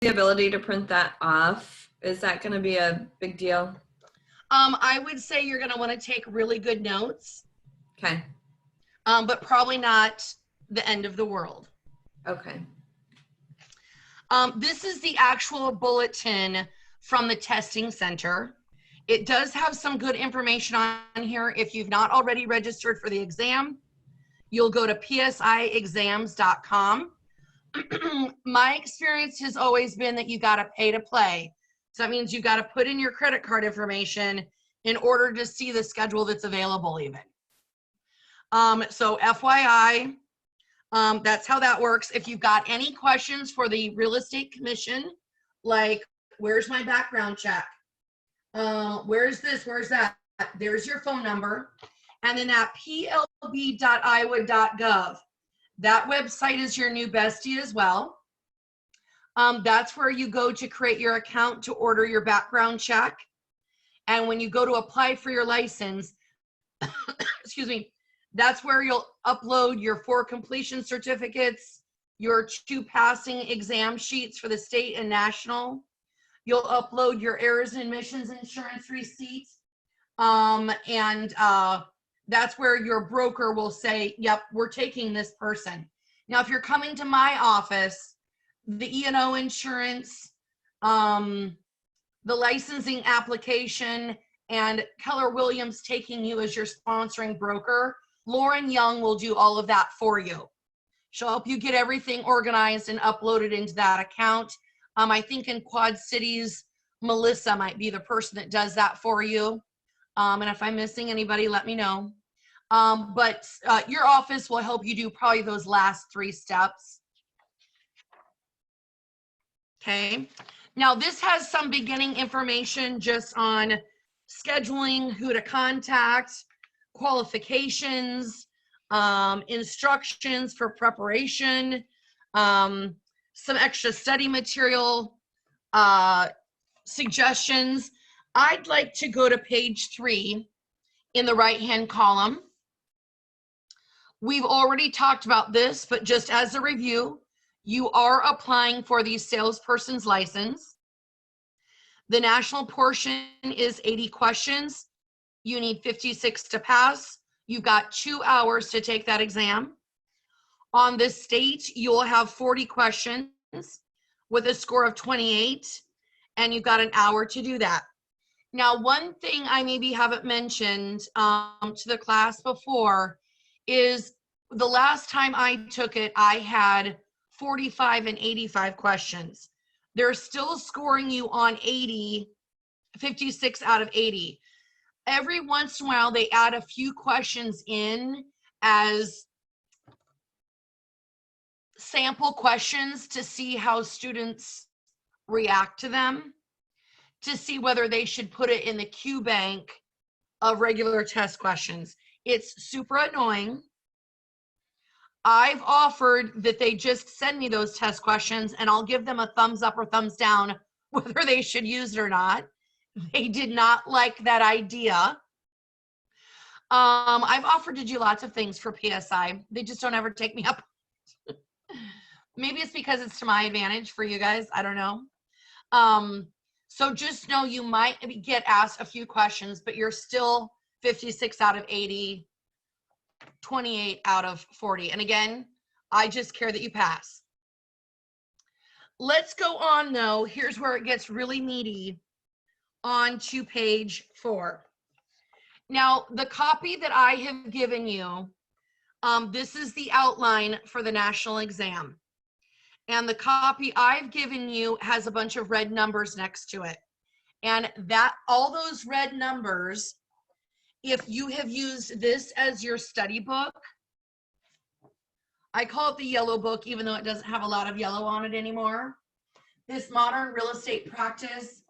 the ability to print that off? Is that going to be a big deal? I would say you're going to want to take really good notes. Okay. But probably not the end of the world. Okay. This is the actual bulletin from the testing center. It does have some good information on here. If you've not already registered for the exam, you'll go to psiexams.com. My experience has always been that you got to pay to play. So that means you got to put in your credit card information in order to see the schedule that's available even. So FYI, that's how that works. If you've got any questions for the real estate commission, like where's my background check? Where's this? Where's that? There's your phone number. And then at plb.iowa.gov, that website is your new bestie as well. That's where you go to create your account to order your background check. And when you go to apply for your license, excuse me, that's where you'll upload your 4 completion certificates, your 2 passing exam sheets for the state and national. You'll upload your errors and omissions insurance receipt. That's where your broker will say, yep, we're taking this person. Now, if you're coming to my office, the E&O insurance, the licensing application, and Keller Williams taking you as your sponsoring broker, Lauren Young will do all of that for you. She'll help you get everything organized and uploaded into that account. I think in Quad Cities, Melissa might be the person that does that for you. And if I'm missing anybody, let me know. But your office will help you do probably those last 3 steps. Okay. Now this has some beginning information just on scheduling, who to contact, qualifications, instructions for preparation, some extra study material, suggestions. I'd like to go to page 3 in the right-hand column. We've already talked about this, but just as a review, you are applying for the salesperson's license. The national portion is 80 questions. You need 56 to pass. You've got 2 hours to take that exam. On the state, you'll have 40 questions with a score of 28, and you've got an hour to do that. Now, one thing I maybe haven't mentioned to the class before is the last time I took it, I had 45 and 85 questions. They're still scoring you on 80, 56 out of 80. Every once in a while, they add a few questions in as sample questions to see how students react to them, to see whether they should put it in the Q bank of regular test questions. It's super annoying. I've offered that they just send me those test questions and I'll give them a thumbs up or thumbs down whether they should use it or not. They did not like that idea. I've offered to do lots of things for PSI. They just don't ever take me up. Maybe it's because it's to my advantage for you guys. I don't know. So just know you might get asked a few questions, but you're still 56 out of 80, 28 out of 40. And again, I just care that you pass. Let's go on though. Here's where it gets really meaty, on to page 4. Now, the copy that I have given you, this is the outline for the national exam. And the copy I've given you has a bunch of red numbers next to it. And that all those red numbers, if you have used this as your study book, I call it the yellow book, even though it doesn't have a lot of yellow on it anymore. This Modern Real Estate Practice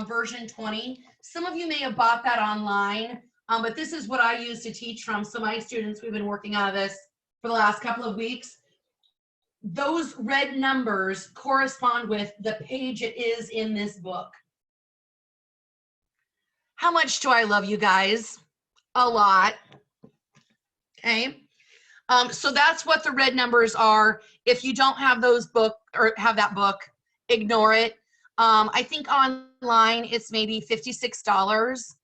version 20. Some of you may have bought that online, but this is what I use to teach from. So my students, we've been working out of this for the last couple of weeks. Those red numbers correspond with the page it is in this book. How much do I love you guys? A lot. Okay. So that's what the red numbers are. If you don't have those book or have that book, ignore it. I think online it's maybe $56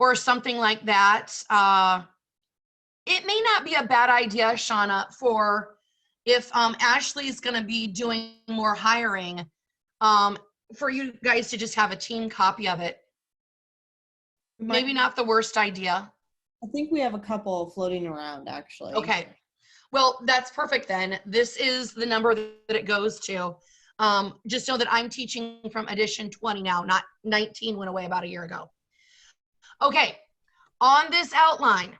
or something like that. It may not be a bad idea, Shauna, for if Ashley's going to be doing more hiring, for you guys to just have a team copy of it. Maybe not the worst idea. I think we have a couple floating around, actually. Okay. Well, that's perfect then. This is the number that it goes to. Just know that I'm teaching from edition 20 now, not 19 went away about a year ago. Okay. On this outline,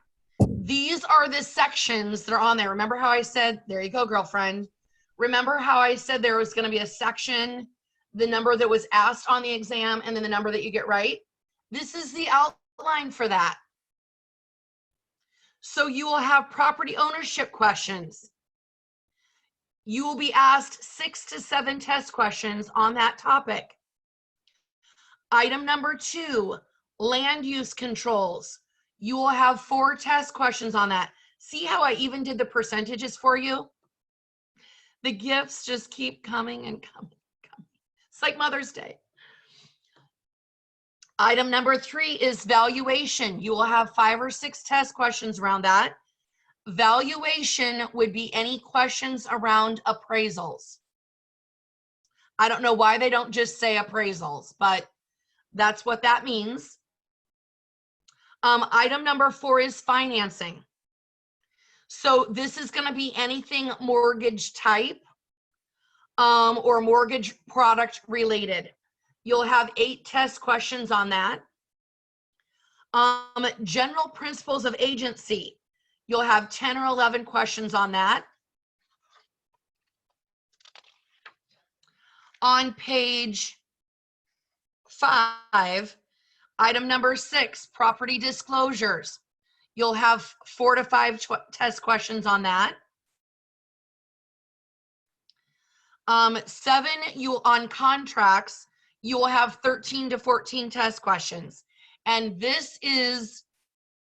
these are the sections that are on there. Remember how I said, there you go, girlfriend. Remember how I said there was going to be a section, the number that was asked on the exam, and then the number that you get right? This is the outline for that. So you will have property ownership questions. You will be asked 6 to 7 test questions on that topic. Item number 2, land use controls. You will have 4 test questions on that. See how I even did the percentages for you? The gifts just keep coming and coming. It's like Mother's Day. Item number 3 is valuation. You will have 5 or 6 test questions around that. Valuation would be any questions around appraisals. I don't know why they don't just say appraisals, but that's what that means. Item number 4 is financing. So this is going to be anything mortgage type or mortgage product related. You'll have 8 test questions on that. General principles of agency. You'll have 10 or 11 questions on that. On page 5, item number 6, property disclosures. You'll have 4 to 5 test questions on that. 7, on contracts, you will have 13 to 14 test questions. And this is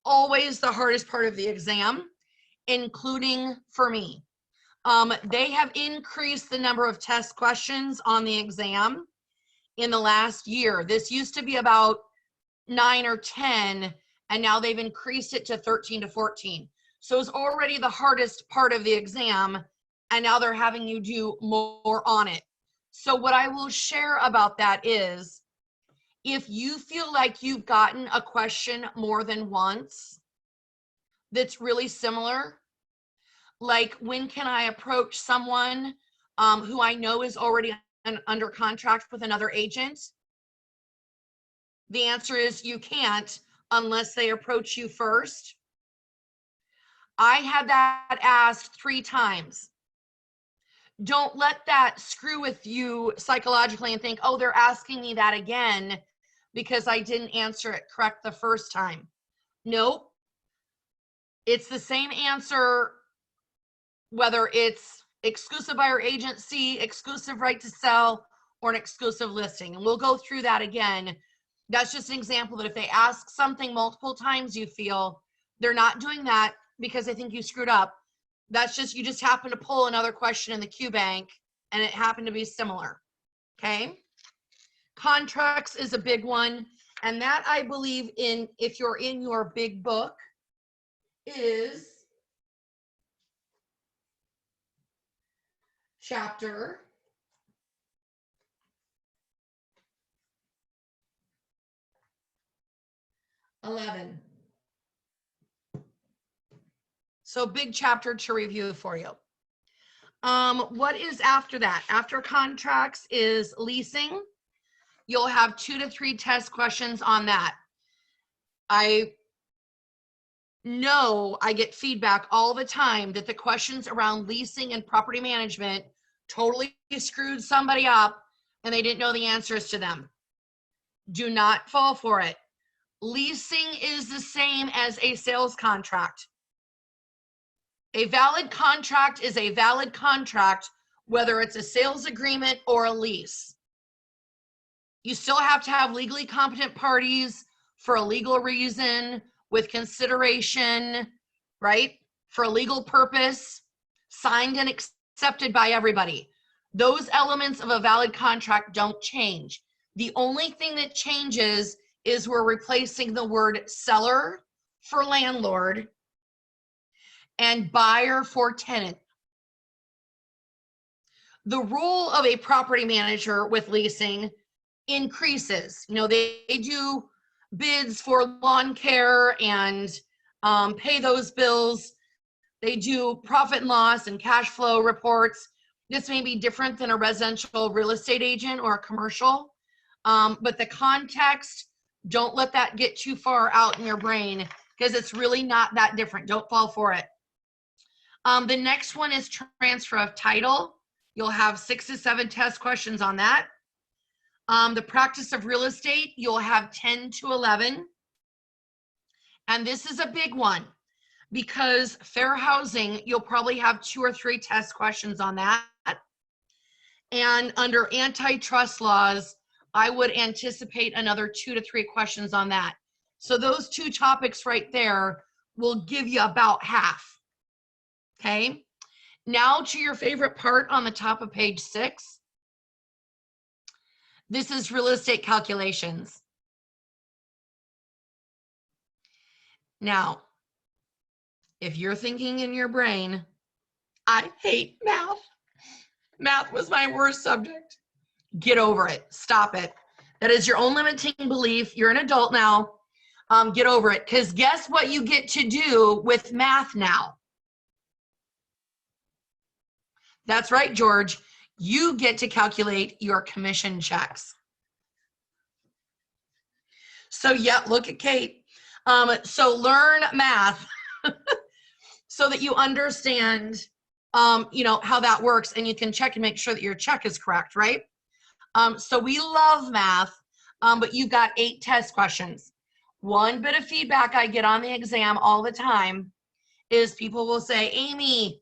always the hardest part of the exam, including for me. They have increased the number of test questions on the exam in the last year. This used to be about 9 or 10, and now they've increased it to 13 to 14. So it's already the hardest part of the exam, and now they're having you do more on it. So what I will share about that is, if you feel like you've gotten a question more than once that's really similar, like when can I approach someone who I know is already under contract with another agent? The answer is you can't unless they approach you first. I had that asked 3 times. Don't let that screw with you psychologically and think, oh, they're asking me that again because I didn't answer it correct the first time. Nope. It's the same answer, whether it's exclusive buyer agency, exclusive right to sell, or an exclusive listing. And we'll go through that again. That's just an example that if they ask something multiple times, you feel they're not doing that because they think you screwed up. That's just, you just happen to pull another question in the Q bank and it happened to be similar. Okay. Contracts is a big one. And that, I believe, in, if you're in your big book, is chapter 11. So big chapter to review for you. What is after that? After contracts is leasing. You'll have 2 to 3 test questions on that. I know I get feedback all the time that the questions around leasing and property management totally screwed somebody up and they didn't know the answers to them. Do not fall for it. Leasing is the same as a sales contract. A valid contract is a valid contract, whether it's a sales agreement or a lease. You still have to have legally competent parties for a legal reason, with consideration, right? For a legal purpose, signed and accepted by everybody. Those elements of a valid contract don't change. The only thing that changes is we're replacing the word seller for landlord and buyer for tenant. The role of a property manager with leasing increases. You know, they do bids for lawn care and pay those bills. They do profit and loss and cash flow reports. This may be different than a residential real estate agent or a commercial, but the context, don't let that get too far out in your brain because it's really not that different. Don't fall for it. The next one is transfer of title. You'll have 6 to 7 test questions on that. The practice of real estate, you'll have 10 to 11. And this is a big one because fair housing, you'll probably have 2 or 3 test questions on that. And under antitrust laws, I would anticipate another 2 to 3 questions on that. So those 2 topics right there will give you about half. Okay. Now to your favorite part on the top of page 6. This is real estate calculations. Now, if you're thinking in your brain, I hate math. Math was my worst subject. Get over it. Stop it. That is your own limiting belief. You're an adult now. Get over it. Because guess what you get to do with math now? That's right, George. You get to calculate your commission checks. So yeah, look at Kate. So learn math so that you understand, how that works, and you can check and make sure that your check is correct, right? So we love math, but you've got 8 test questions. One bit of feedback I get on the exam all the time is people will say, Amy,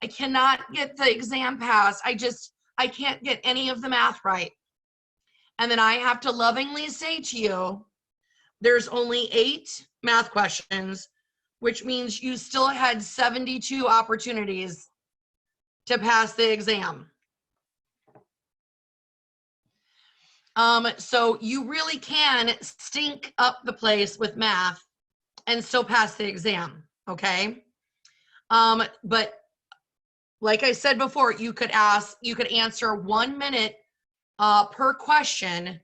I cannot get the exam passed. I can't get any of the math right. And then I have to lovingly say to you, there's only 8 math questions, which means you still had 72 opportunities to pass the exam. So you really can stink up the place with math and still pass the exam, okay? But like I said before, you could answer 1 minute per question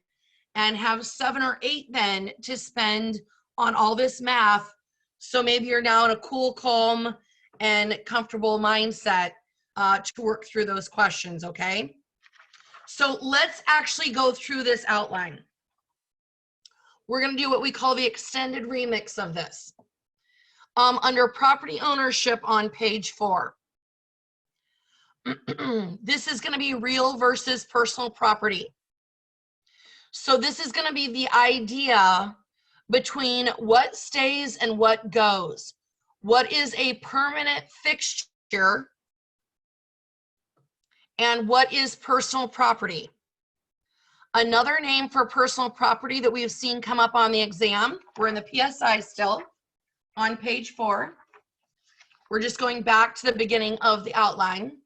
and have 7 or 8 then to spend on all this math. So maybe you're now in a cool, calm, and comfortable mindset to work through those questions, okay? So let's actually go through this outline. We're going to do what we call the extended remix of this. Under property ownership on page 4. This is going to be real versus personal property. So this is going to be the idea between what stays and what goes. What is a permanent fixture and what is personal property? Another name for personal property that we've seen come up on the exam, we're in the PSI still, on page 4. We're just going back to the beginning of the outline.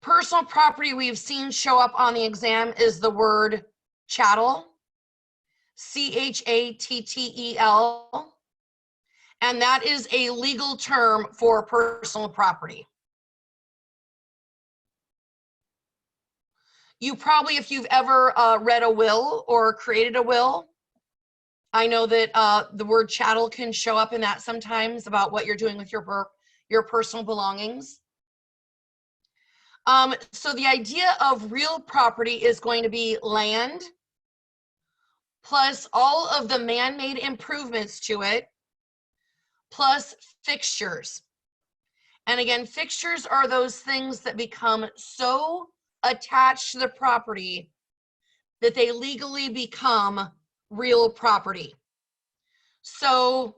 Personal property we've seen show up on the exam is the word chattel, C-H-A-T-T-E-L, and that is a legal term for personal property. You probably, if you've ever read a will or created a will, I know that the word chattel can show up in that sometimes about what you're doing with your personal belongings. So the idea of real property is going to be land plus all of the man-made improvements to it plus fixtures. And again, fixtures are those things that become so attached to the property that they legally become real property. So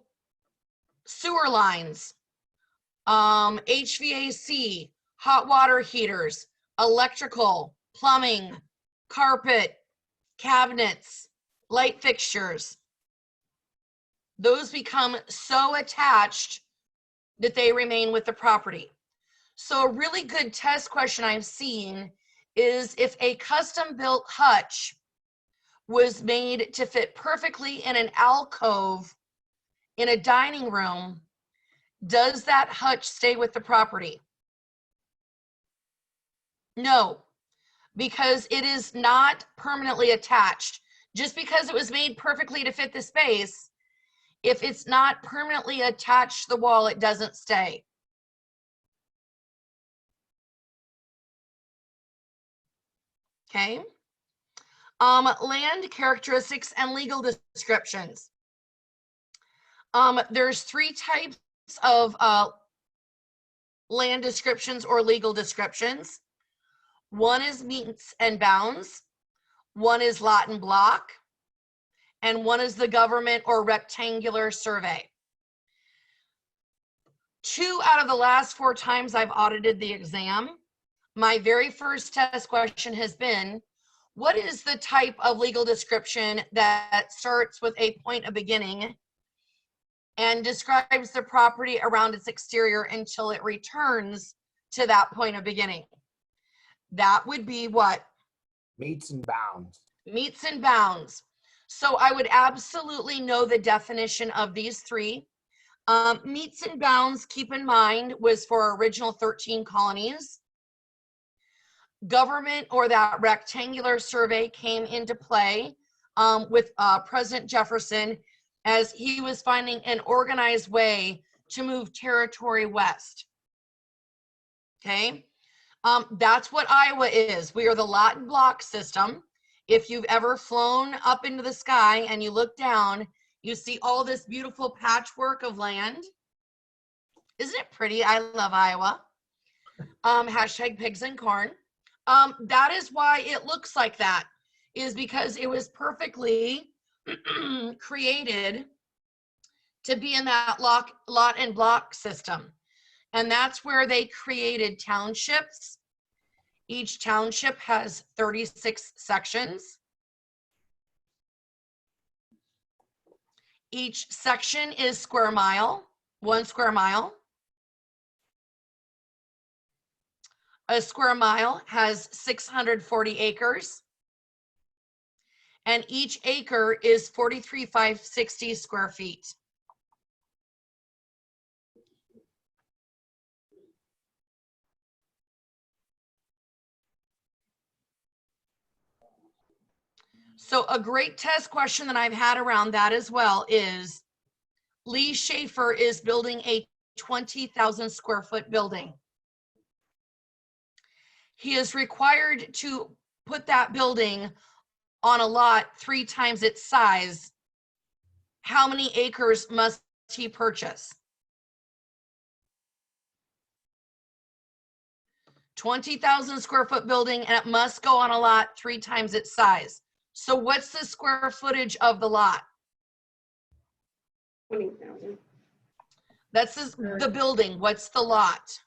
sewer lines, HVAC, hot water heaters, electrical, plumbing, carpet, cabinets, light fixtures. Those become so attached that they remain with the property. So a really good test question I've seen is if a custom built hutch was made to fit perfectly in an alcove in a dining room, does that hutch stay with the property? No, because it is not permanently attached. Just because it was made perfectly to fit the space, if it's not permanently attached to the wall, it doesn't stay. Okay. Land characteristics and legal descriptions. There's 3 types of land descriptions or legal descriptions. One is meets and bounds, one is lot and block, and one is the government or rectangular survey. 2 out of the last 4 times I've audited the exam, my very first test question has been, what is the type of legal description that starts with a point of beginning and describes the property around its exterior until it returns to that point of beginning? That would be what? Meets and bounds. Meets and bounds. So I would absolutely know the definition of these 3. Meets and bounds, keep in mind, was for original 13 colonies. Government or that rectangular survey came into play with President Jefferson as he was finding an organized way to move territory west. Okay, that's what Iowa is. We are the lot and block system. If you've ever flown up into the sky and you look down, you see all this beautiful patchwork of land. Isn't it pretty? I love Iowa. Hashtag pigs and corn. That is why it looks like that, is because it was perfectly created to be in that lot and block system. And that's where they created townships. Each township has 36 sections. Each section is square mile, 1 square mile. A square mile has 640 acres. And each acre is 43,560 square feet. So a great test question that I've had around that as well is, Lee Schaefer is building a 20,000 square foot building. He is required to put that building on a lot 3 times its size. How many acres must he purchase? 20,000 square foot building, and it must go on a lot 3 times its size. So what's the square footage of the lot? 20,000. That's the building. What's the lot?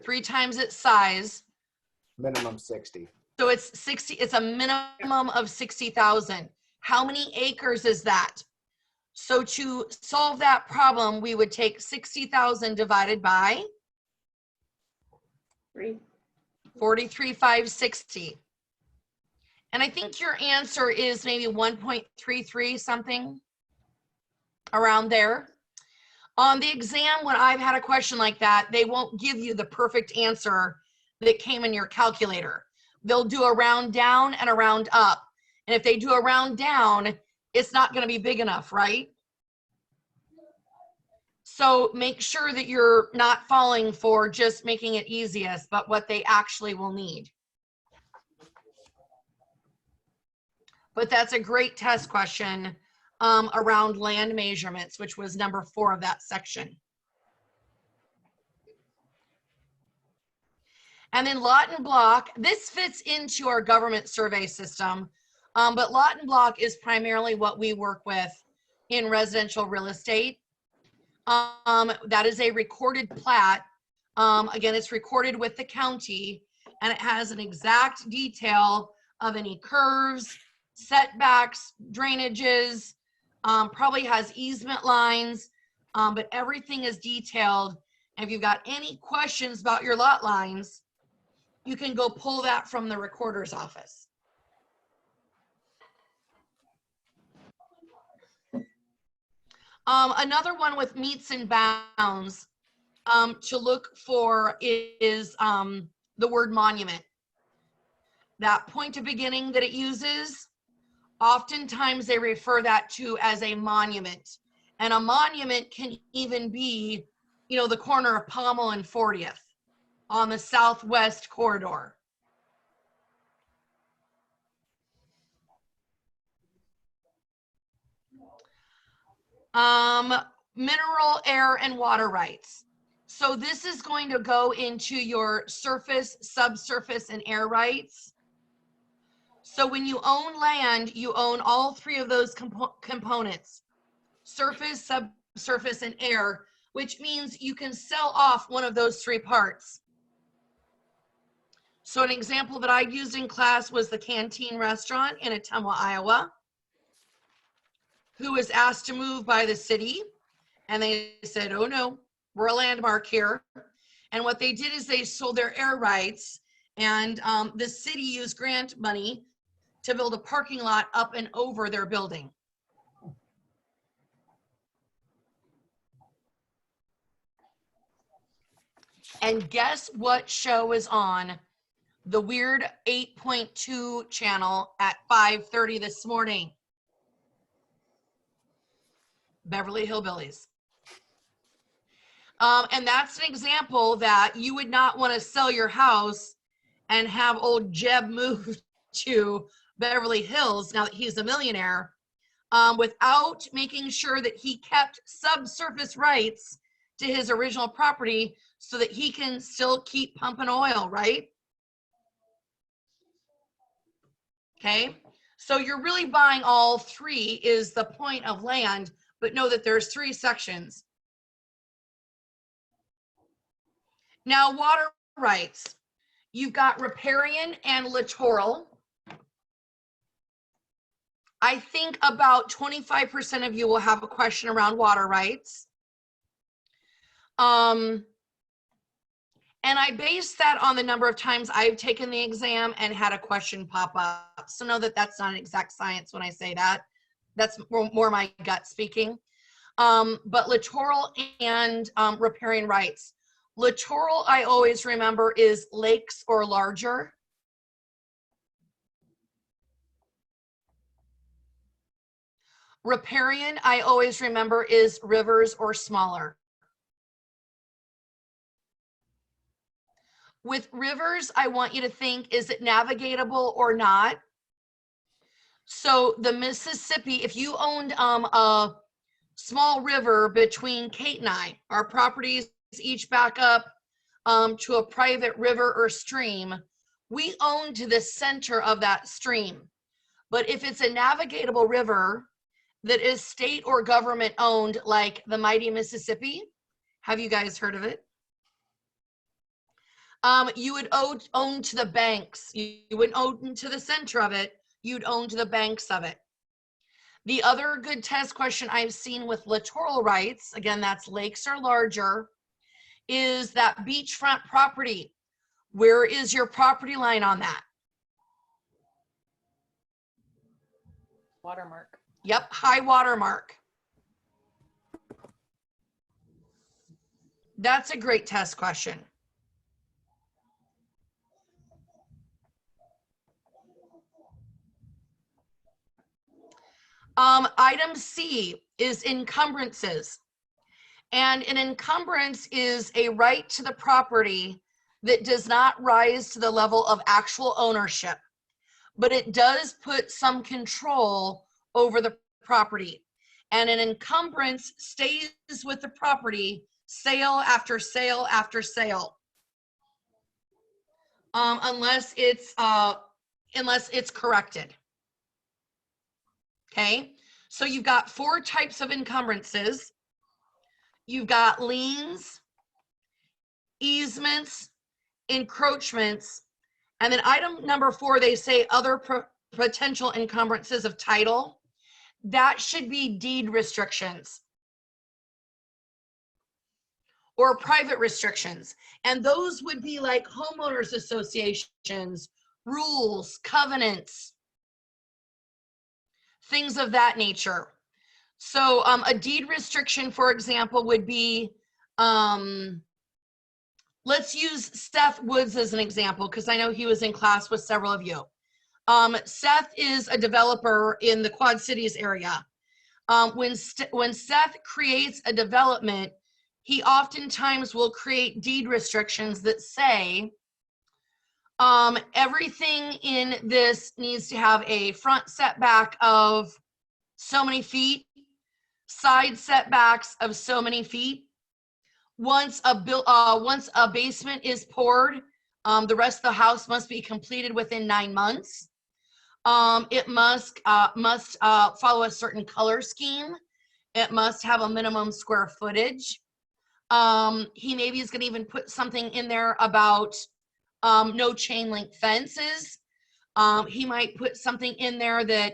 3 times its size. Minimum 60. So it's 60. It's a minimum of 60,000. How many acres is that? So to solve that problem, we would take 60,000 divided by 43,560. And I think your answer is maybe 1.33 something around there. On the exam, when I've had a question like that, they won't give you the perfect answer that came in your calculator. They'll do a round down and a round up. And if they do a round down, it's not going to be big enough, right? So make sure that you're not falling for just making it easiest, but what they actually will need. But that's a great test question around land measurements, which was number 4 of that section. And then lot and block, this fits into our government survey system, but lot and block is primarily what we work with in residential real estate. That is a recorded plat. Again, it's recorded with the county, and it has an exact detail of any curves, setbacks, drainages, probably has easement lines, but everything is detailed And if you've got any questions about your lot lines, you can go pull that from the recorder's office. Another one with meets and bounds to look for is the word monument. That point of beginning that it uses, oftentimes they refer that to as a monument. And a monument can even be, you know, the corner of Pommel and 40th on the southwest corridor. Mineral, air, and water rights. So this is going to go into your surface, subsurface, and air rights. So when you own land, you own all three of those components: surface, subsurface, and air, which means you can sell off one of those three parts. So an example that I used in class was the Canteen Restaurant in Ottumwa, Iowa, who was asked to move by the city. And they said, oh no, we're a landmark here. And what they did is they sold their air rights, and the city used grant money to build a parking lot up and over their building. And guess what show is on the weird 8.2 channel at 5:30 this morning? Beverly Hillbillies. And that's an example that you would not want to sell your house and have old Jeb move to Beverly Hills now that he's a millionaire, without making sure that he kept subsurface rights to his original property so that he can still keep pumping oil, right? Okay, so you're really buying all three is the point of land, but know that there's three sections. Now, water rights. You've got riparian and littoral. I think about 25% of you will have a question around water rights. And I base that on the number of times I've taken the exam and had a question pop up. So know that that's not an exact science when I say that. That's more my gut speaking. But littoral and riparian rights. Littoral, I always remember, is lakes or larger. Riparian, I always remember, is rivers or smaller. With rivers, I want you to think, is it navigatable or not? So the Mississippi, if you owned a small river between Kate and I, our properties each back up to a private river or stream, we own to the center of that stream. But if it's a navigatable river that is state or government owned, like the mighty Mississippi, have you guys heard of it? You would own to the banks. You wouldn't own to the center of it. You'd own to the banks of it. The other good test question I've seen with littoral rights, again, that's lakes or larger, is that beachfront property. Where is your property line on that? Watermark. Yep, high water mark. That's a great test question. Item C is encumbrances. And an encumbrance is a right to the property that does not rise to the level of actual ownership, but it does put some control over the property. And an encumbrance stays with the property sale after sale after sale, unless it's corrected. Okay, so you've got 4 types of encumbrances. You've got liens, easements, encroachments, and then item number 4, they say other potential encumbrances of title. That should be deed restrictions. or private restrictions. And those would be like homeowners associations, rules, covenants, things of that nature. So a deed restriction, for example, would be, let's use Seth Woods as an example, because I know he was in class with several of you. Seth is a developer in the Quad Cities area. When Seth creates a development, he oftentimes will create deed restrictions that say everything in this needs to have a front setback of so many feet, side setbacks of so many feet. Once a basement is poured, the rest of the house must be completed within 9 months. It must follow a certain color scheme. It must have a minimum square footage. He maybe is going to even put something in there about no chain link fences. He might put something in there that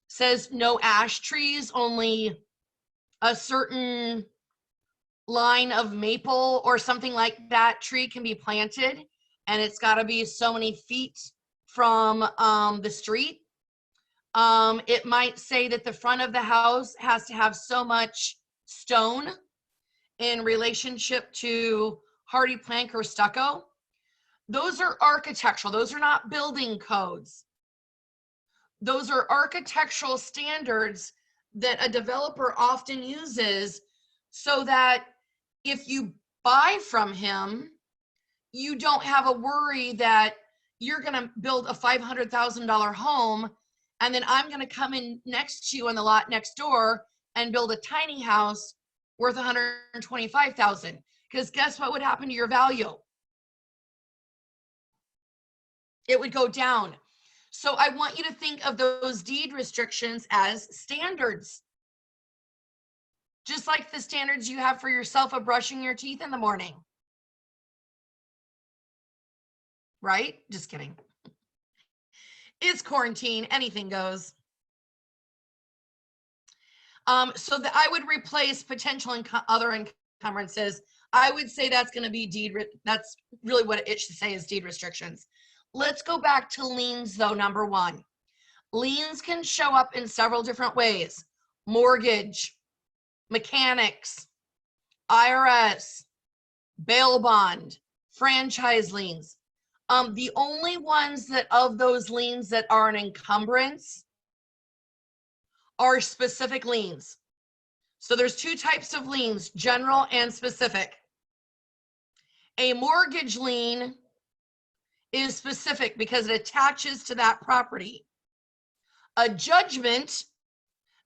says no ash trees, only a certain line of maple or something like that tree can be planted, and it's got to be so many feet from the street. It might say that the front of the house has to have so much stone in relationship to hardy plank or stucco. Those are architectural. Those are not building codes. Those are architectural standards that a developer often uses so that if you buy from him, you don't have a worry that you're going to build a $500,000 home and then I'm going to come in next to you on the lot next door and build a tiny house worth $125,000. Because guess what would happen to your value? It would go down. So I want you to think of those deed restrictions as standards. Just like the standards you have for yourself of brushing your teeth in the morning. Right? Just kidding. It's quarantine, anything goes. So I would replace potential other encumbrances. I would say that's going to be that's really what it should say is deed restrictions. Let's go back to liens though, number one. Liens can show up in several different ways. Mortgage, mechanics, IRS, bail bond, franchise liens. The only ones that of those liens that are an encumbrance are specific liens. So there's two types of liens, general and specific. A mortgage lien is specific because it attaches to that property. A judgment,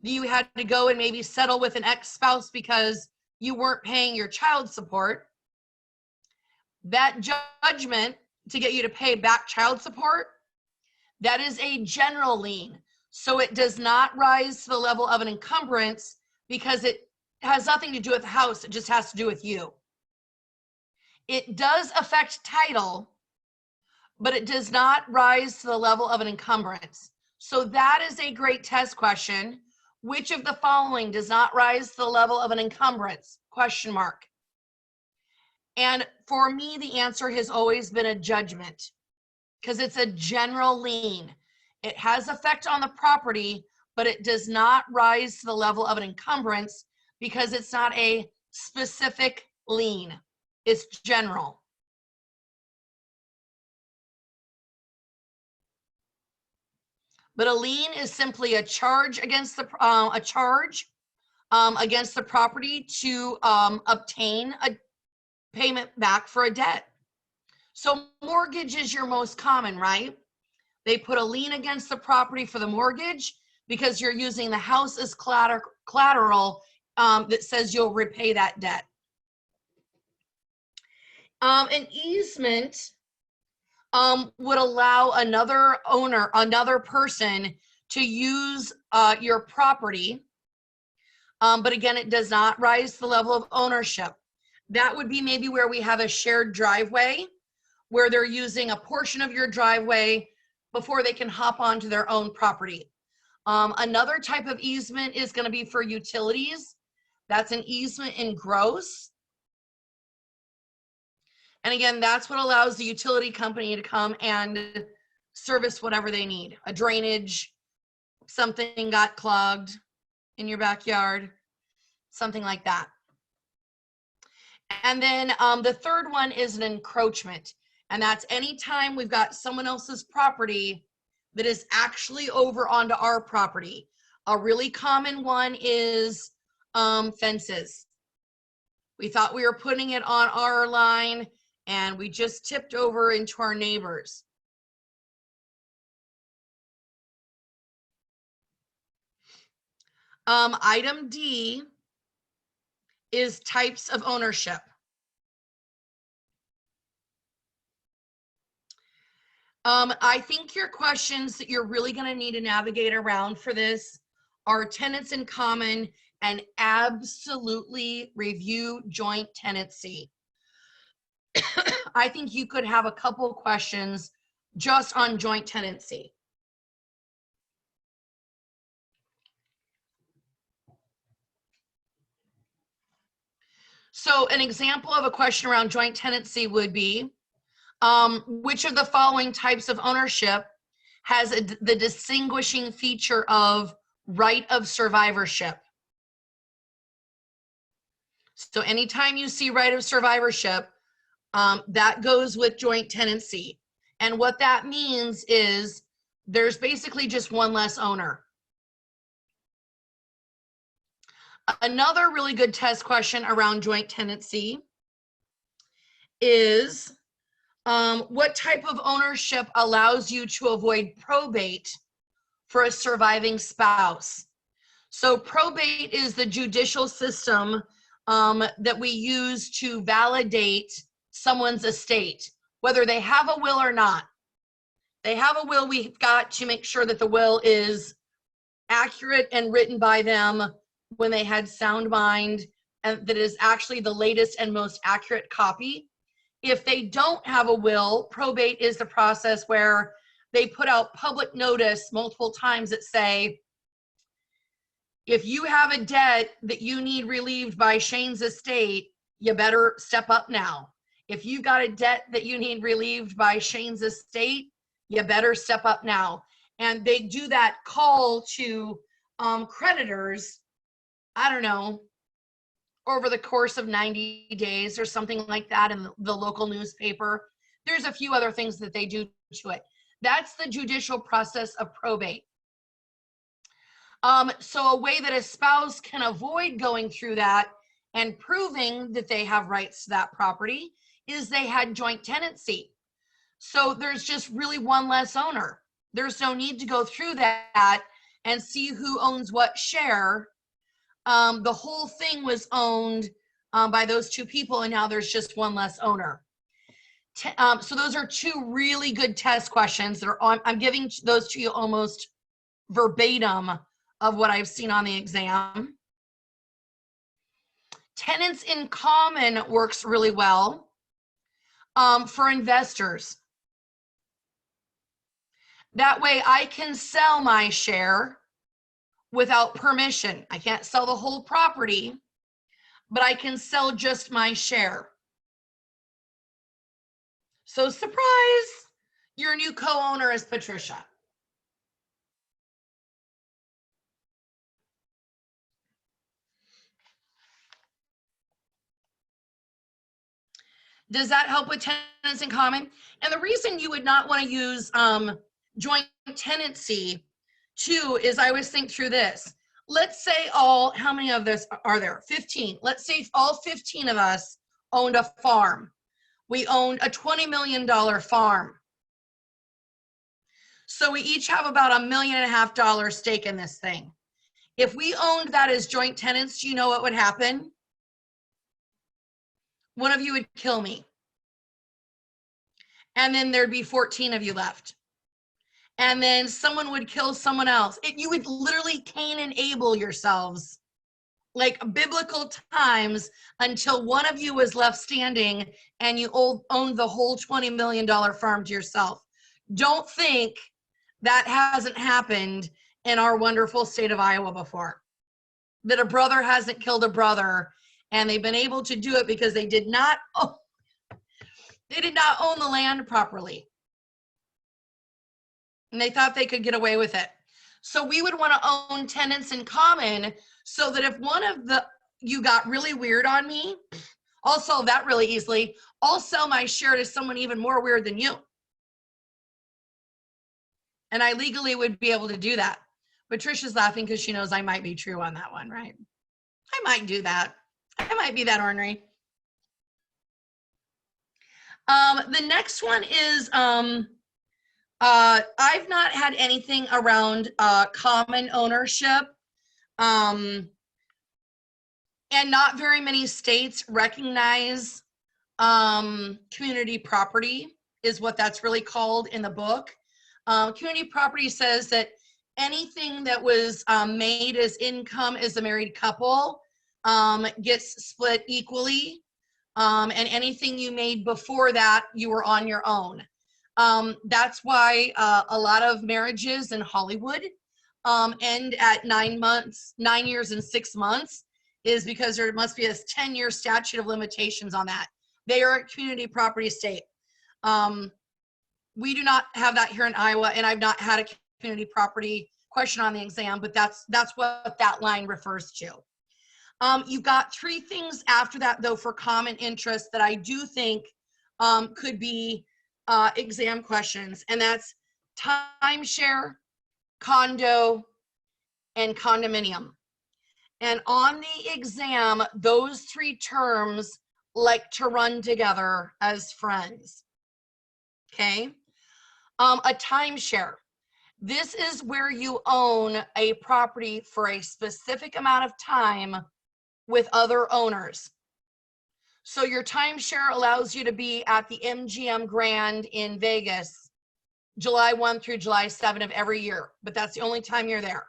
you had to go and maybe settle with an ex-spouse because you weren't paying your child support. That judgment to get you to pay back child support, that is a general lien. So it does not rise to the level of an encumbrance because it has nothing to do with the house. It just has to do with you. It does affect title, but it does not rise to the level of an encumbrance. So that is a great test question. Which of the following does not rise to the level of an encumbrance? Question mark. And for me, the answer has always been a judgment because it's a general lien. It has effect on the property, but it does not rise to the level of an encumbrance because it's not a specific lien. It's general. But a lien is simply a charge against the against the property to obtain a payment back for a debt. So mortgage is your most common, right? They put a lien against the property for the mortgage because you're using the house as collateral that says you'll repay that debt. An easement would allow another owner, another person to use your property. But again, it does not rise to the level of ownership. That would be maybe where we have a shared driveway, where they're using a portion of your driveway before they can hop onto their own property. Another type of easement is going to be for utilities. That's an easement in gross. And again, that's what allows the utility company to come and service whatever they need. A drainage, something got clogged in your backyard, something like that. And then the third one is an encroachment. And that's anytime we've got someone else's property that is actually over onto our property. A really common one is fences. We thought we were putting it on our line and we just tipped over into our neighbors. Item D is types of ownership. I think your questions that you're really going to need to navigate around for this are tenants in common and absolutely review joint tenancy. I think you could have a couple questions just on joint tenancy. So an example of a question around joint tenancy would be, which of the following types of ownership has the distinguishing feature of right of survivorship? So anytime you see right of survivorship, that goes with joint tenancy. And what that means is there's basically just one less owner. Another really good test question around joint tenancy is, what type of ownership allows you to avoid probate for a surviving spouse? So probate is the judicial system that we use to validate someone's estate, whether they have a will or not. They have a will, we've got to make sure that the will is accurate and written by them when they had sound mind, and that is actually the latest and most accurate copy. If they don't have a will, probate is the process where they put out public notice multiple times that say, if you have a debt that you need relieved by Shane's estate, you better step up now. If you've got a debt that you need relieved by Shane's estate, you better step up now. And they do that call to creditors, I don't know, over the course of 90 days or something like that in the local newspaper. There's a few other things that they do to it. That's the judicial process of probate. So a way that a spouse can avoid going through that and proving that they have rights to that property is they had joint tenancy. So there's just really one less owner. There's no need to go through that and see who owns what share. The whole thing was owned by those two people, and now there's just one less owner. So those are two really good test questions that are on. I'm giving those to you almost verbatim of what I've seen on the exam. Tenants in common works really well for investors. That way I can sell my share without permission. I can't sell the whole property, but I can sell just my share. So surprise, your new co-owner is Patricia. Does that help with tenants in common? And the reason you would not want to use joint tenancy too is I always think through this. Let's say how many of this are there? 15. Let's say all 15 of us owned a farm. We owned a $20 million farm. So we each have about $1.5 million stake in this thing. If we owned that as joint tenants, do you know what would happen? One of you would kill me. And then there'd be 14 of you left. And then someone would kill someone else. You would literally Cain and Abel yourselves like biblical times until one of you was left standing and you owned the whole $20 million farm to yourself. Don't think that hasn't happened in our wonderful state of Iowa before. That a brother hasn't killed a brother, and they've been able to do it because they did not They did not own the land properly. And they thought they could get away with it. So we would want to own tenants in common so that if one of you got really weird on me, I'll solve that really easily. I'll sell my share to someone even more weird than you. And I legally would be able to do that. Patricia's laughing because she knows I might be true on that one, right? I might do that. I might be that ornery. The next one is, I've not had anything around common ownership. And not very many states recognize community property is what that's really called in the book. Community property says that anything that was made as income as a married couple gets split equally. And anything you made before that, you were on your own. That's why a lot of marriages in Hollywood end at 9 years and 6 months, is because there must be a 10-year statute of limitations on that. They are a community property state. We do not have that here in Iowa, and I've not had a community property question on the exam, but that's what that line refers to. You've got 3 things after that, though, for common interest that I do think could be exam questions, and that's timeshare, condo, and condominium. And on the exam, those 3 terms like to run together as friends. Okay? A timeshare. This is where you own a property for a specific amount of time with other owners. So your timeshare allows you to be at the MGM Grand in Vegas July 1 through July 7 of every year, but that's the only time you're there.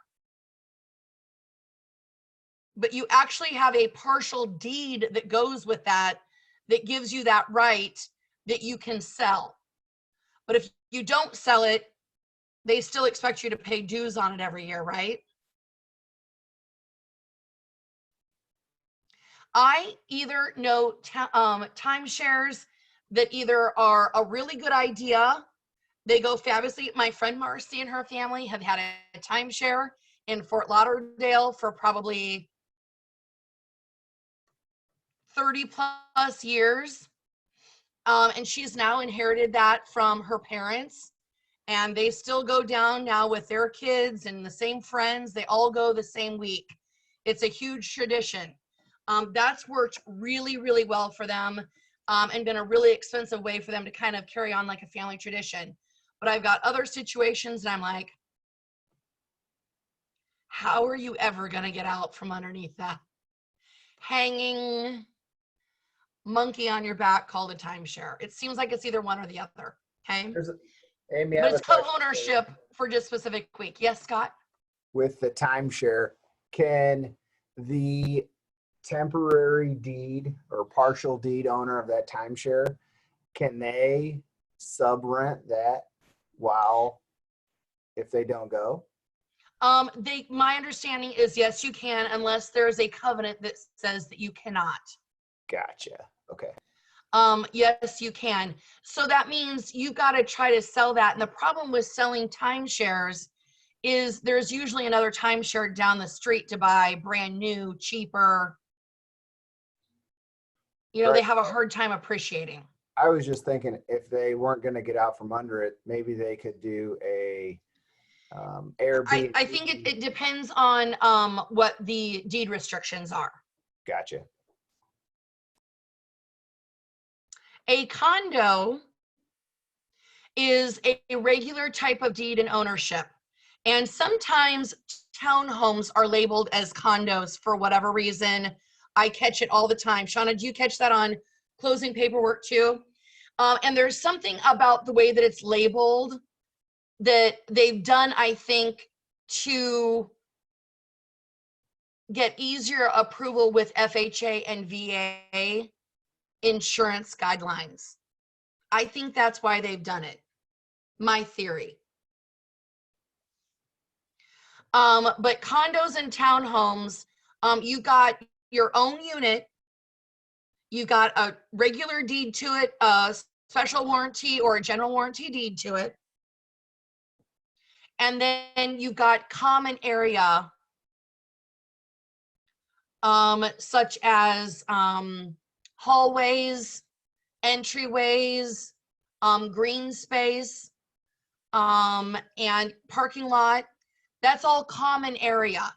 But you actually have a partial deed that goes with that gives you that right that you can sell. But if you don't sell it, they still expect you to pay dues on it every year, right? I either know timeshares that either are a really good idea, they go fabulously. My friend Marcy and her family have had a timeshare in Fort Lauderdale for probably 30 plus years. And she's now inherited that from her parents. And they still go down now with their kids and the same friends. They all go the same week. It's a huge tradition. That's worked really, really well for them and been a really expensive way for them to kind of carry on like a family tradition. But I've got other situations and I'm like, how are you ever going to get out from underneath that hanging monkey on your back called a timeshare? It seems like it's either one or the other. Okay. Amy, But it's co-ownership for just specific week. Yes, Scott? with the timeshare, can the temporary deed or partial deed owner of that timeshare, can they sub-rent that while, if they don't go? My understanding is yes, you can, unless there's a covenant that says that you cannot. Gotcha. Okay. Yes, you can. So that means you've got to try to sell that. And the problem with selling timeshares is there's usually another timeshare down the street to buy brand new, cheaper. You know, Right. they have a hard time appreciating. I was just thinking if they weren't going to get out from under it, maybe they could do a Airbnb. I think it depends on what the deed restrictions are. Gotcha. A condo is a regular type of deed in ownership. And sometimes townhomes are labeled as condos for whatever reason. I catch it all the time. Shauna, do you catch that on closing paperwork too? And there's something about the way that it's labeled that they've done, I think, to get easier approval with FHA and VA insurance guidelines. I think that's why they've done it. My theory. But condos and townhomes, you got your own unit. You got a regular deed to it, special warranty or a general warranty deed to it. And then you've got common area, such as hallways, entryways, green space, and parking lot. That's all common area.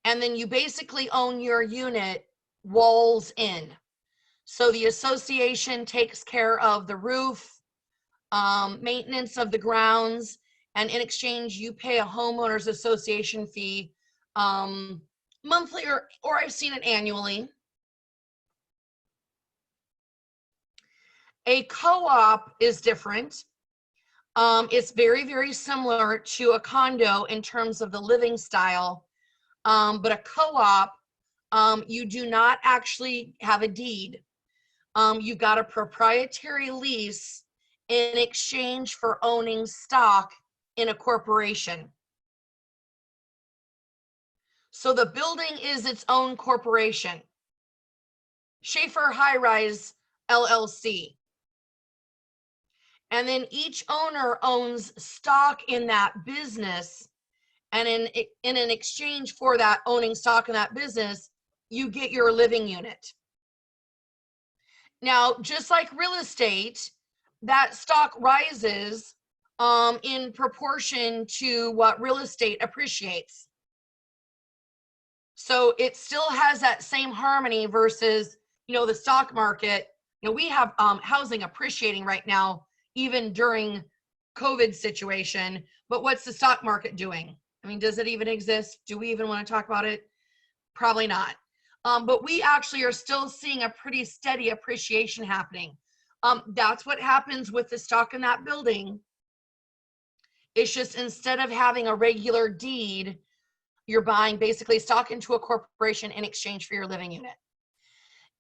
And then you basically own your unit walls in. So the association takes care of the roof, maintenance of the grounds, and in exchange, you pay a homeowners association fee monthly, or I've seen it annually. A co-op is different. It's very, very similar to a condo in terms of the living style, but a co-op, you do not actually have a deed. You've got a proprietary lease in exchange for owning stock in a corporation. So the building is its own corporation. Schaefer High Rise LLC. And then each owner owns stock in that business. And in an exchange for that owning stock in that business, you get your living unit. Now, just like real estate, that stock rises in proportion to what real estate appreciates. So it still has that same harmony versus, the stock market. We have housing appreciating right now, even during COVID situation, but what's the stock market doing? I mean, does it even exist? Do we even want to talk about it? Probably not. But we actually are still seeing a pretty steady appreciation happening. That's what happens with the stock in that building. It's just instead of having a regular deed, you're buying basically stock into a corporation in exchange for your living unit.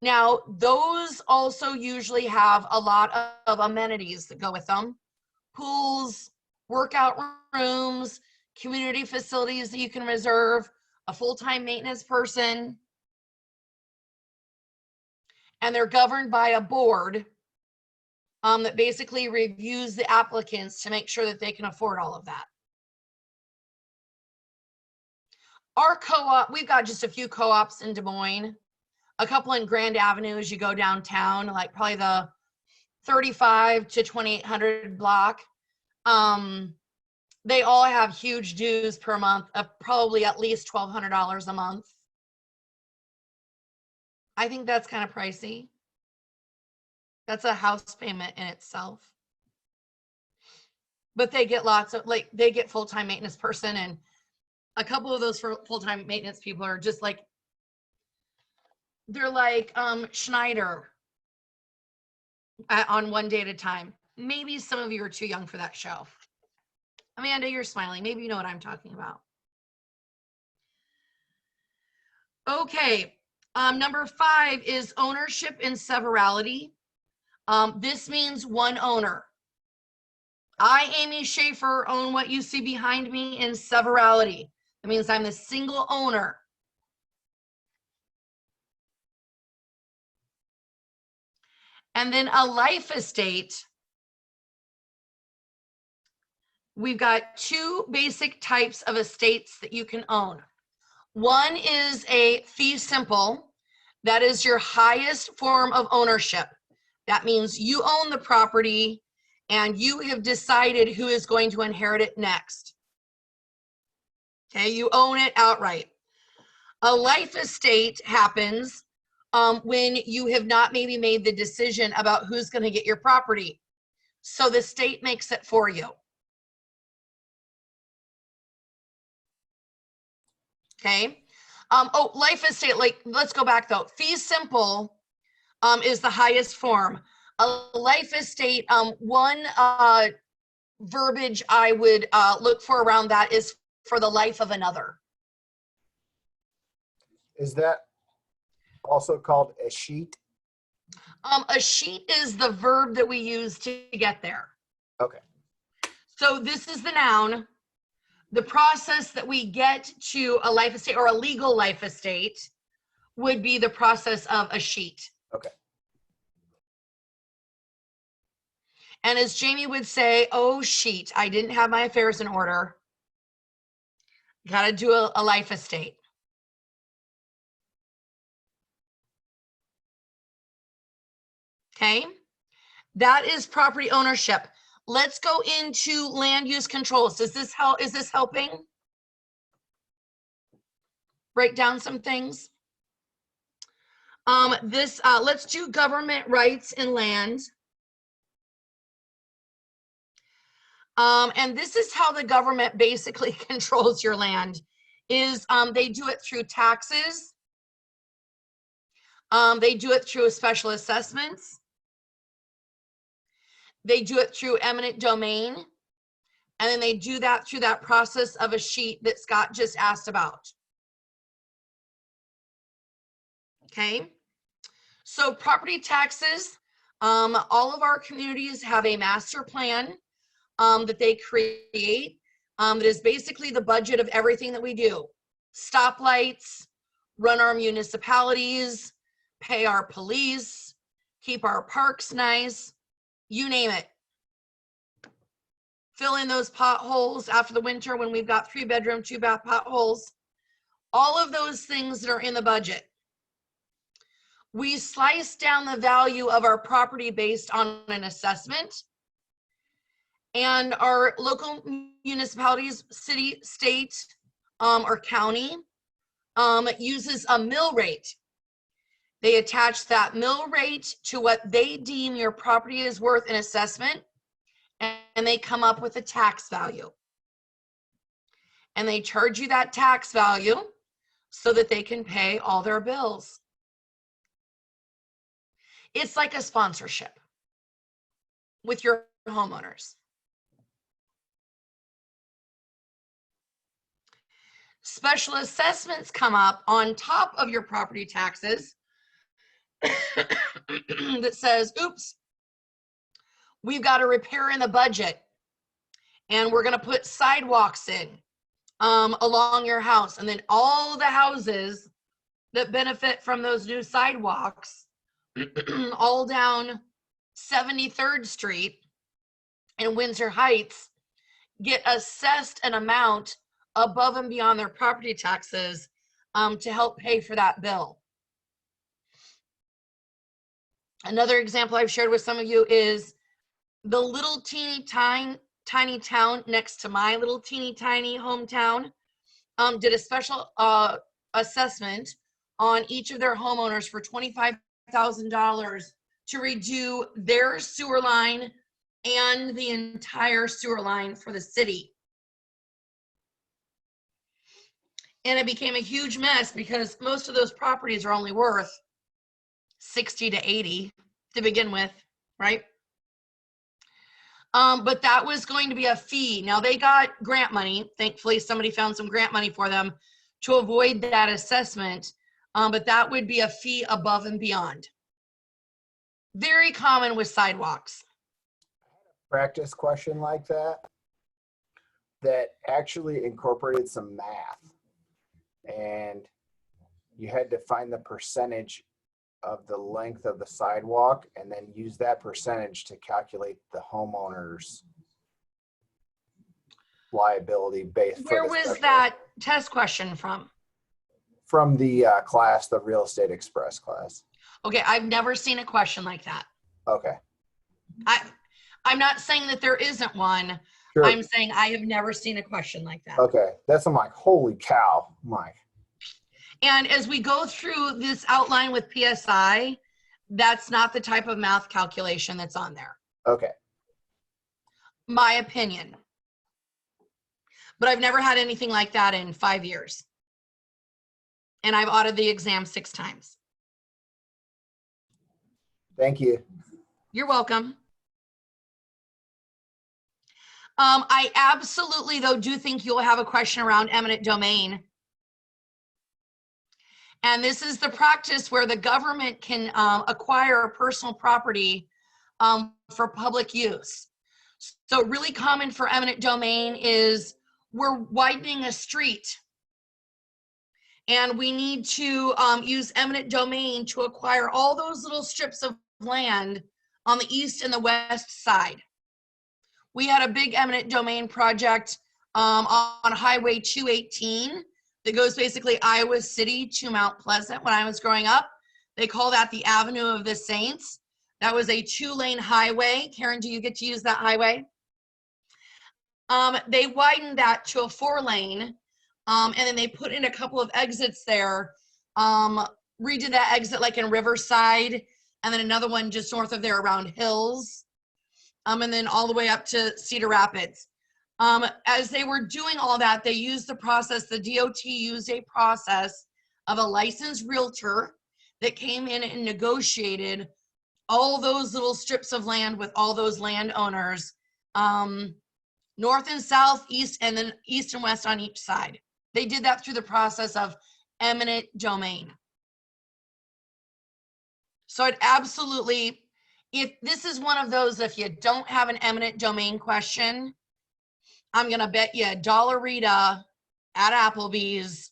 Now, those also usually have a lot of amenities that go with them. Pools, workout rooms, community facilities that you can reserve, a full-time maintenance person. And they're governed by a board that basically reviews the applicants to make sure that they can afford all of that. Our co-op, we've got just a few co-ops in Des Moines, a couple in Grand Avenue as you go downtown, like probably the 35 to 2800 block. They all have huge dues per month of probably at least $1,200 a month. I think that's kind of pricey. That's a house payment in itself. But they get lots of, they get full-time maintenance person, and a couple of those full-time maintenance people are just like, they're like Schneider on One Day at a Time. Maybe some of you are too young for that show. Amanda, you're smiling. Maybe you know what I'm talking about. Okay, number 5 is ownership and severalty. This means one owner. I, Amy Schaefer, own what you see behind me in severalty. That means I'm the single owner. And then a life estate. We've got 2 basic types of estates that you can own. One is a fee simple. That is your highest form of ownership. That means you own the property and you have decided who is going to inherit it next. Okay, you own it outright. A life estate happens when you have not maybe made the decision about who's going to get your property. So the state makes it for you. Okay. Life estate, let's go back though. Fee simple is the highest form. A life estate, one verbiage I would look for around that is for the life of another. Is that also called a sheet? A sheet is the verb that we use to get there. Okay. So this is the noun. The process that we get to a life estate or a legal life estate would be the process of a sheet. Okay. And as Jamie would say, oh, sheet, I didn't have my affairs in order. Got to do a life estate. Okay, that is property ownership. Let's go into land use controls. Does this help? Is this helping? Break down some things. Let's do government rights in land. And this is how the government basically controls your land. Is they do it through taxes. They do it through special assessments. They do it through eminent domain. And then they do that through that process of a sheet that Scott just asked about. Okay. So property taxes, all of our communities have a master plan that they create that is basically the budget of everything that we do. Stoplights, run our municipalities, pay our police, keep our parks nice, you name it. Fill in those potholes after the winter when we've got 3-bedroom, 2-bath potholes. All of those things that are in the budget. We slice down the value of our property based on an assessment. And our local municipalities, city, state, or county uses a mill rate. They attach that mill rate to what they deem your property is worth in assessment, and they come up with a tax value. And they charge you that tax value so that they can pay all their bills. It's like a sponsorship with your homeowners. Special assessments come up on top of your property taxes that says, oops, we've got a repair in the budget and we're going to put sidewalks in along your house. And then all the houses that benefit from those new sidewalks all down 73rd Street in Windsor Heights get assessed an amount above and beyond their property taxes to help pay for that bill. Another example I've shared with some of you is the little teeny tiny town next to my little teeny tiny hometown did a special assessment on each of their homeowners for $25,000 to redo their sewer line and the entire sewer line for the city. And it became a huge mess because most of those properties are only worth 60 to 80 to begin with, right? But that was going to be a fee. Now they got grant money. Thankfully, somebody found some grant money for them to avoid that assessment. But that would be a fee above and beyond. Very common with sidewalks. Practice question like that actually incorporated some math, and you had to find the percentage of the length of the sidewalk and then use that percentage to calculate the homeowner's liability based. Where was that test question from? From the class, the Real Estate Express class. Okay, I've never seen a question like that. Okay. I'm not saying that there isn't one. Sure. I'm saying I have never seen a question like that. Okay. I'm like, holy cow, Mike. And as we go through this outline with PSI, that's not the type of math calculation that's on there. Okay. My opinion. But I've never had anything like that in 5 years. And I've audited the exam 6 times. Thank you. You're welcome. I absolutely, though, do think you'll have a question around eminent domain. And this is the practice where the government can acquire personal property for public use. So really common for eminent domain is we're widening a street. And we need to use eminent domain to acquire all those little strips of land on the east and the west side. We had a big eminent domain project on Highway 218 that goes basically Iowa City to Mount Pleasant when I was growing up. They call that the Avenue of the Saints. That was a 2-lane highway. Karen, do you get to use that highway? They widened that to a 4-lane, and then they put in a couple of exits there. Redid that exit like in Riverside, and then another one just north of there around Hills, and then all the way up to Cedar Rapids. As they were doing all that, they used the process, the DOT used a process of a licensed realtor that came in and negotiated all those little strips of land with all those landowners, north and south, east, and then east and west on each side. They did that through the process of eminent domain. So it absolutely, if this is one of those, if you don't have an eminent domain question, I'm going to bet you $1 Rita at Applebee's,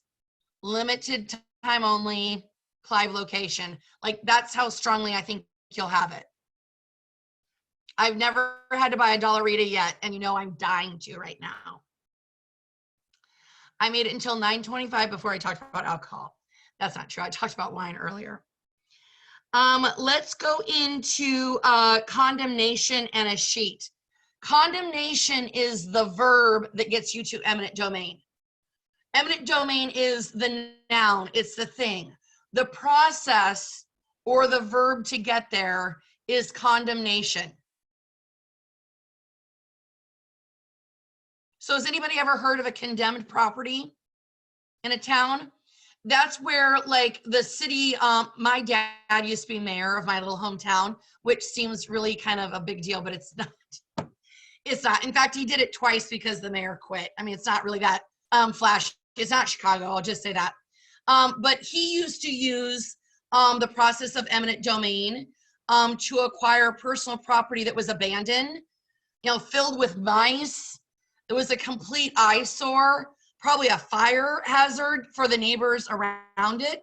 limited time only, Clive location. Like, that's how strongly I think you'll have it. I've never had to buy a $1 Rita yet, and you know I'm dying to right now. I made it until 9:25 before I talked about alcohol. That's not true. I talked about wine earlier. Let's go into condemnation and a sheet. Condemnation is the verb that gets you to eminent domain. Eminent domain is the noun. It's the thing. The process or the verb to get there is condemnation. So has anybody ever heard of a condemned property in a town? That's where, like, the city, my dad used to be mayor of my little hometown, which seems really kind of a big deal, but it's not. It's not. In fact, he did it twice because the mayor quit. I mean, it's not really that flashy. It's not Chicago, I'll just say that. But he used to use the process of eminent domain to acquire personal property that was abandoned, you know, filled with mice. It was a complete eyesore, probably a fire hazard for the neighbors around it.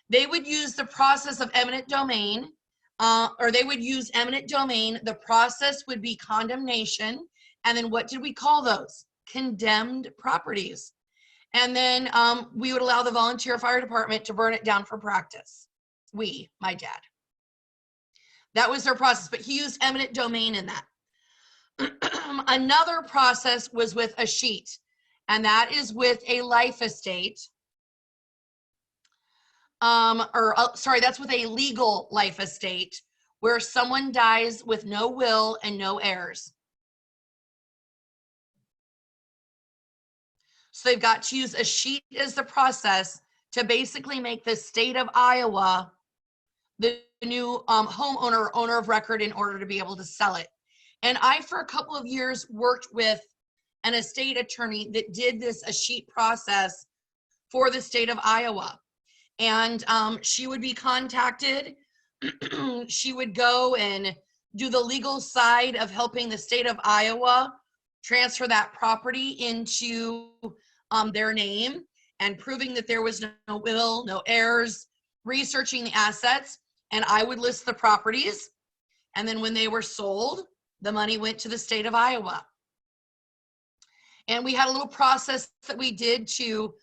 They would use the process of eminent domain, or they would use eminent domain. The process would be condemnation. And then what did we call those? Condemned properties. And then we would allow the volunteer fire department to burn it down for practice. My dad. That was their process, but he used eminent domain in that. Another process was with a sheet, and that is with a life estate. That's with a legal life estate where someone dies with no will and no heirs. So they've got to use a sheet as the process to basically make the state of Iowa the new homeowner or owner of record in order to be able to sell it. And I, for a couple of years, worked with an estate attorney that did a sheet process for the state of Iowa. And she would be contacted. She would go and do the legal side of helping the state of Iowa transfer that property into their name and proving that there was no will, no heirs, researching the assets. And I would list the properties. And then when they were sold, the money went to the state of Iowa. And we had a little process that we did to,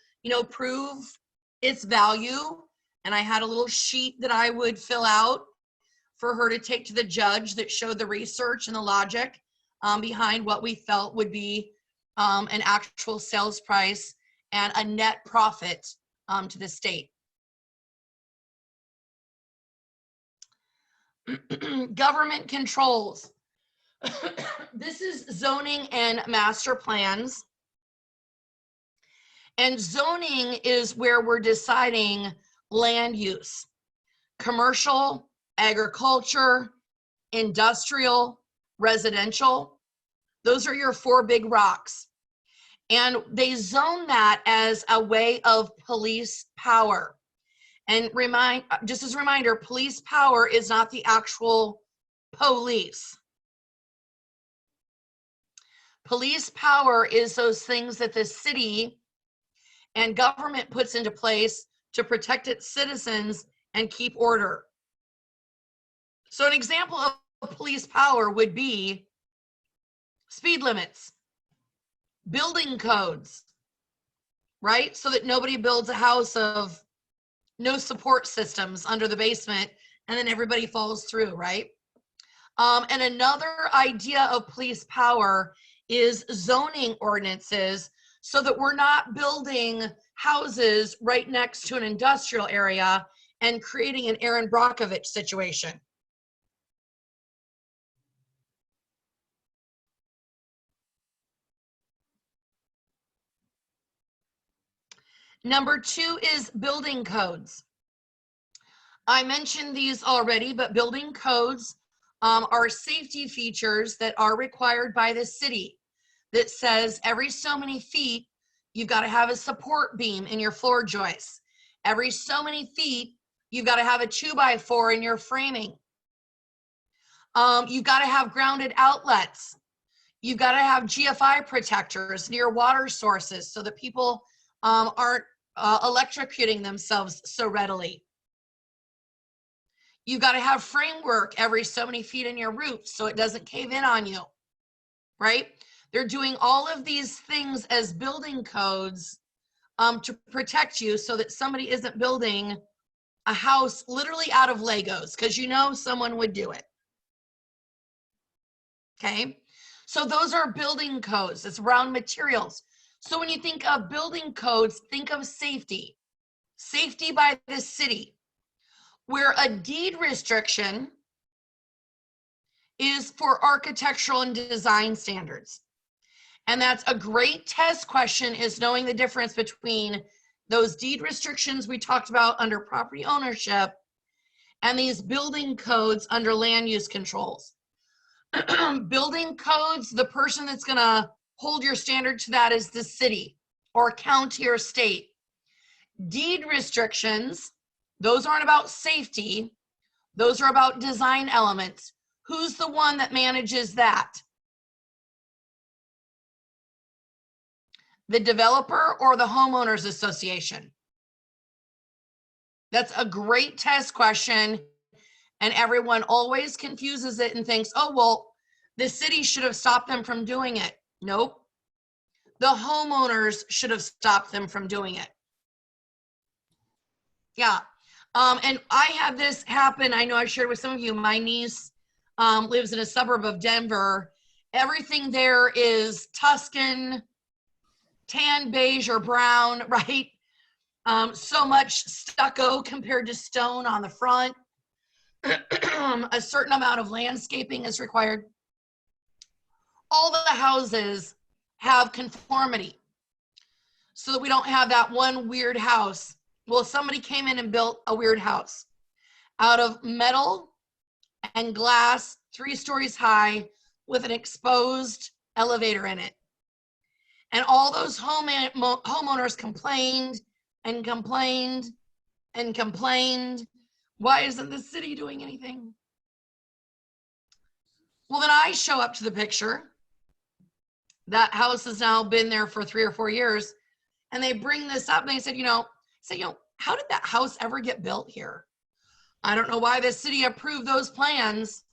prove its value. And I had a little sheet that I would fill out for her to take to the judge that showed the research and the logic behind what we felt would be an actual sales price and a net profit to the state. Government controls. This is zoning and master plans. And zoning is where we're deciding land use. Commercial, agriculture, industrial, residential. Those are your 4 big rocks. And they zone that as a way of police power. And just as a reminder, police power is not the actual police. Police power is those things that the city and government puts into place to protect its citizens and keep order. So an example of police power would be speed limits, building codes, right? So that nobody builds a house of no support systems under the basement and then everybody falls through, right? And another idea of police power is zoning ordinances, so that we're not building houses right next to an industrial area and creating an Aaron Brockovich situation. Number 2 is building codes. I mentioned these already, but building codes are safety features that are required by the city that says every so many feet, you've got to have a support beam in your floor joists. Every so many feet, you've got to have a 2x4 in your framing. You've got to have grounded outlets. You've got to have GFI protectors near water sources so that people aren't electrocuting themselves so readily. You've got to have framework every so many feet in your roof so it doesn't cave in on you, right? They're doing all of these things as building codes to protect you so that somebody isn't building a house literally out of Legos, because you know someone would do it. Okay, so those are building codes. It's around materials. So when you think of building codes, think of safety. Safety by the city, where a deed restriction is for architectural and design standards. And that's a great test question, is knowing the difference between those deed restrictions we talked about under property ownership and these building codes under land use controls. Building codes, the person that's going to hold your standard to that is the city or county or state. Deed restrictions, those aren't about safety. Those are about design elements. Who's the one that manages that? The developer or the homeowners association? That's a great test question. And everyone always confuses it and thinks, oh, well, the city should have stopped them from doing it. Nope. The homeowners should have stopped them from doing it. Yeah. And I had this happen. I know I shared with some of you. My niece lives in a suburb of Denver. Everything there is Tuscan, tan, beige, or brown, right? So much stucco compared to stone on the front. A certain amount of landscaping is required. All the houses have conformity so that we don't have that one weird house. Well, somebody came in and built a weird house out of metal and glass, 3 stories high, with an exposed elevator in it. And all those homeowners complained and complained and complained. Why isn't the city doing anything? Well, then I show up to the picture. That house has now been there for 3 or 4 years. And they bring this up and they said, how did that house ever get built here? I don't know why the city approved those plans.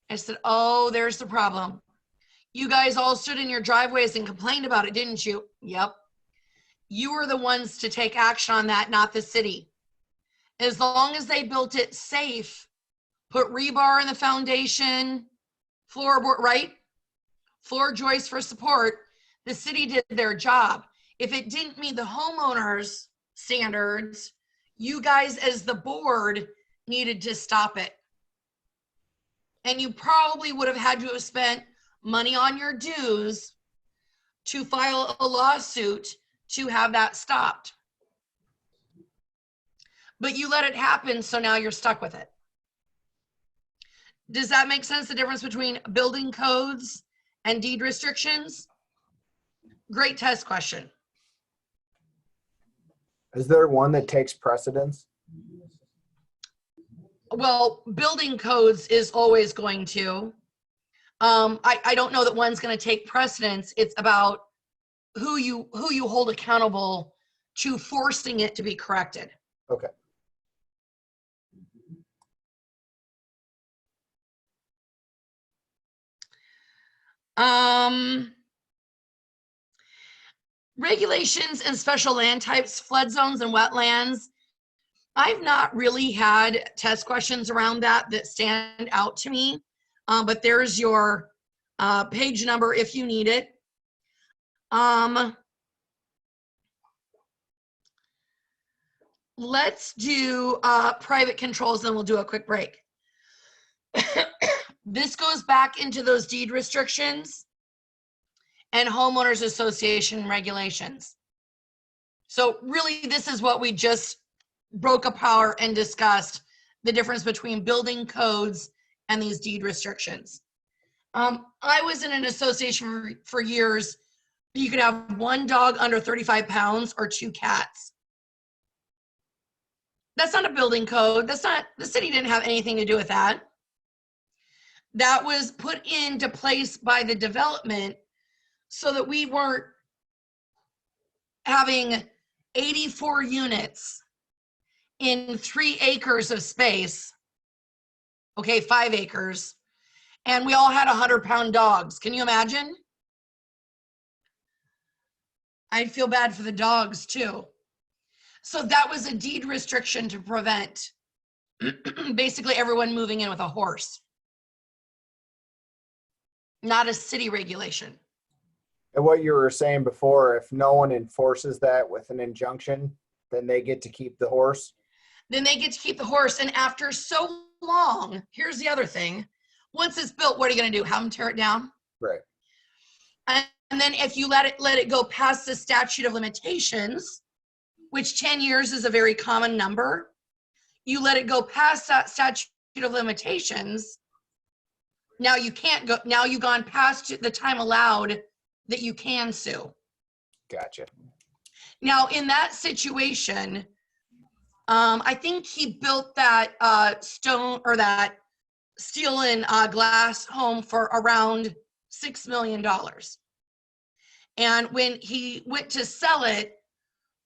I said, oh, there's the problem. You guys all stood in your driveways and complained about it, didn't you? Yep. You were the ones to take action on that, not the city. As long as they built it safe, put rebar in the foundation, floorboard, right? Floor joists for support, the city did their job. If it didn't meet the homeowners' standards, you guys as the board needed to stop it. And you probably would have had to have spent money on your dues to file a lawsuit to have that stopped. But you let it happen, so now you're stuck with it. Does that make sense, the difference between building codes and deed restrictions? Great test question. Is there one that takes precedence? Well, building codes is always going to. I don't know that one's going to take precedence. It's about who you hold accountable to forcing it to be corrected. Okay. Regulations and special land types, flood zones and wetlands. I've not really had test questions around that stand out to me, but there's your page number if you need it. Let's do private controls, then we'll do a quick break. This goes back into those deed restrictions and homeowners association regulations. So really, this is what we just broke apart and discussed, the difference between building codes and these deed restrictions. I was in an association for years. You could have one dog under 35 pounds or 2 cats. That's not a building code. That's not, the city didn't have anything to do with that. That was put into place by the development so that we weren't having 84 units in 3 acres of space. Okay, 5 acres. And we all had 100-pound dogs. Can you imagine? I'd feel bad for the dogs too. So that was a deed restriction to prevent basically everyone moving in with a horse. Not a city regulation. And what you were saying before, if no one enforces that with an injunction, then they get to keep the horse? Then they get to keep the horse. And after so long, here's the other thing. Once it's built, what are you going to do? Have them tear it down? Right. And then if you let it go past the statute of limitations, which 10 years is a very common number, you let it go past that statute of limitations. Now you can't go, now you've gone past the time allowed that you can sue. Gotcha. Now in that situation, I think he built that stone or that steel and glass home for around $6 million. And when he went to sell it,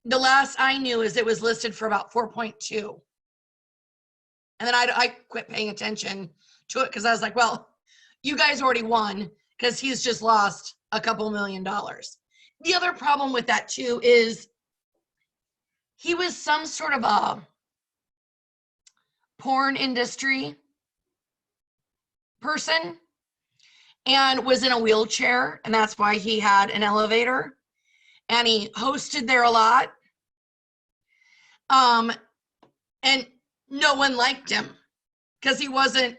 the last I knew is it was listed for about 4.2. And then I quit paying attention to it because I was like, well, you guys already won because he's just lost a couple $1 million. The other problem with that too is he was some sort of a porn industry person and was in a wheelchair, and that's why he had an elevator, and he hosted there a lot. And no one liked him because he wasn't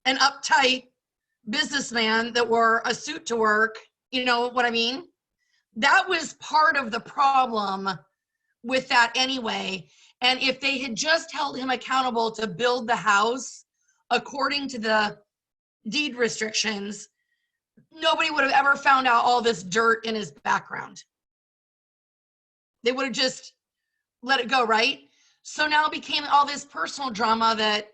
an uptight businessman that wore a suit to work. You know what I mean? That was part of the problem with that anyway. And if they had just held him accountable to build the house according to the deed restrictions, nobody would have ever found out all this dirt in his background. They would have just let it go, right? So now it became all this personal drama that,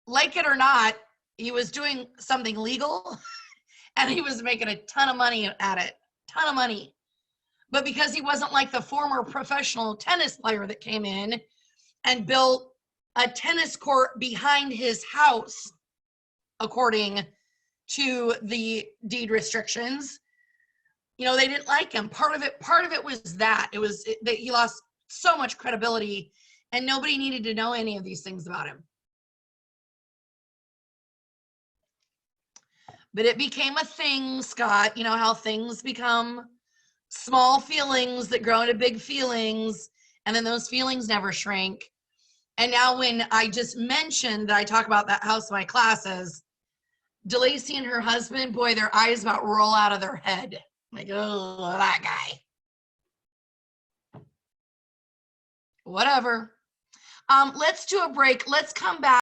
like it or not, he was doing something legal and he was making a ton of money at it, ton of money. But because he wasn't like the former professional tennis player that came in and built a tennis court behind his house, according to the deed restrictions, you know, they didn't like him. Part of it was that that he lost so much credibility and nobody needed to know any of these things about him. But it became a thing, Scott. You know how things become small feelings that grow into big feelings, and then those feelings never shrink. And now when I just mentioned that I talk about that house in my classes, DeLacy and her husband, boy, their eyes about roll out of their head. Like, oh, that guy. Whatever. Let's do a break. Let's come back.